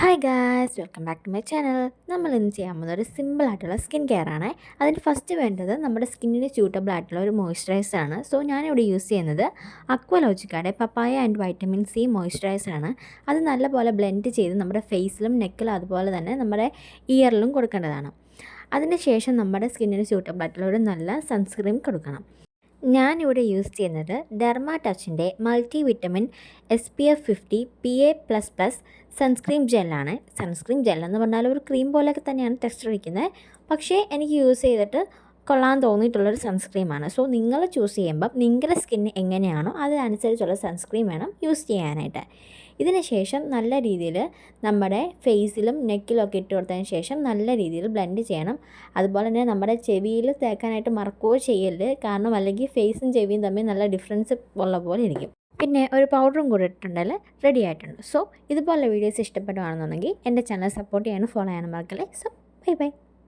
Hi guys, welcome back to my channel. നമ്മൾ ഇന്ന് ചെയ്യാൻ പോകുന്ന ഒരു സിമ്പിൾ ആയിട്ടുള്ള സ്കിൻ കെയർ ആണ്. അതിന് ഫസ്റ്റ് വേണ്ടത് നമ്മുടെ സ്കിന്നിന് സ്യൂട്ടബിൾ ആയിട്ടുള്ള ഒരു മോയ്സ്ചറൈസർ ആണ്. സോ ഞാനിവിടെ യൂസ് ചെയ്യുന്നത് അക്വാലോജിക്കയുടെ പപ്പായ ആൻഡ് വൈറ്റമിൻ സി മോയ്സ്ചറൈസർ ആണ്. അത് നല്ലപോലെ ബ്ലെൻഡ് ചെയ്ത് നമ്മുടെ ഫേസിലും നെക്കിലും അതുപോലെ തന്നെ നമ്മുടെ ഇയറിലും കൊടുക്കേണ്ടതാണ്. അതിന് ശേഷം നമ്മുടെ സ്കിന്നിന് സ്യൂട്ടബിൾ ആയിട്ടുള്ള ഒരു നല്ല സൺസ്ക്രീൻ കൊടുക്കണം. ഞാനിവിടെ യൂസ് ചെയ്യുന്നത് ഡെർമ ടച്ചിൻ്റെ multi vitamin SPF 50 PA++ sunscreen ജെല്ലാണ്. സൺസ്ക്രീൻ ജെല്ലെന്ന് പറഞ്ഞാൽ ഒരു ക്രീം പോലെയൊക്കെ തന്നെയാണ് ടെക്സ്ചർ ഇരിക്കുന്നത്. പക്ഷേ എനിക്ക് യൂസ് ചെയ്തിട്ട് കൊള്ളാൻ തോന്നിയിട്ടുള്ളൊരു സൺസ്ക്രീമാണ്. സോ നിങ്ങൾ ചൂസ് ചെയ്യുമ്പം നിങ്ങളുടെ സ്കിന്ന് എങ്ങനെയാണോ അതിനനുസരിച്ചുള്ള സൺസ്ക്രീൻ വേണം യൂസ് ചെയ്യാനായിട്ട്. ഇതിന് ശേഷം നല്ല രീതിയിൽ നമ്മുടെ ഫേസിലും നെക്കിലും ഒക്കെ ഇട്ട് കൊടുത്തതിന് ശേഷം നല്ല രീതിയിൽ ബ്ലെൻഡ് ചെയ്യണം. അതുപോലെ തന്നെ നമ്മുടെ ചെവിയിൽ തേക്കാനായിട്ട് മറക്കുകയോ ചെയ്യരുത്, കാരണം അല്ലെങ്കിൽ ഫേസും ചെവിയും തമ്മിൽ നല്ല ഡിഫറൻസ് ഉള്ള പോലെ ഇരിക്കും. പിന്നെ ഒരു പൗഡറും കൂടെ ഇട്ടിട്ടുണ്ടെങ്കിൽ റെഡി ആയിട്ടുണ്ട്. സോ ഇതുപോലുള്ള വീഡിയോസ് ഇഷ്ടപ്പെടുകയാണെന്നുണ്ടെങ്കിൽ എൻ്റെ ചാനൽ സപ്പോർട്ട് ചെയ്യാനും ഫോളോ ചെയ്യാനും മറക്കല്ലേ. So bye bye.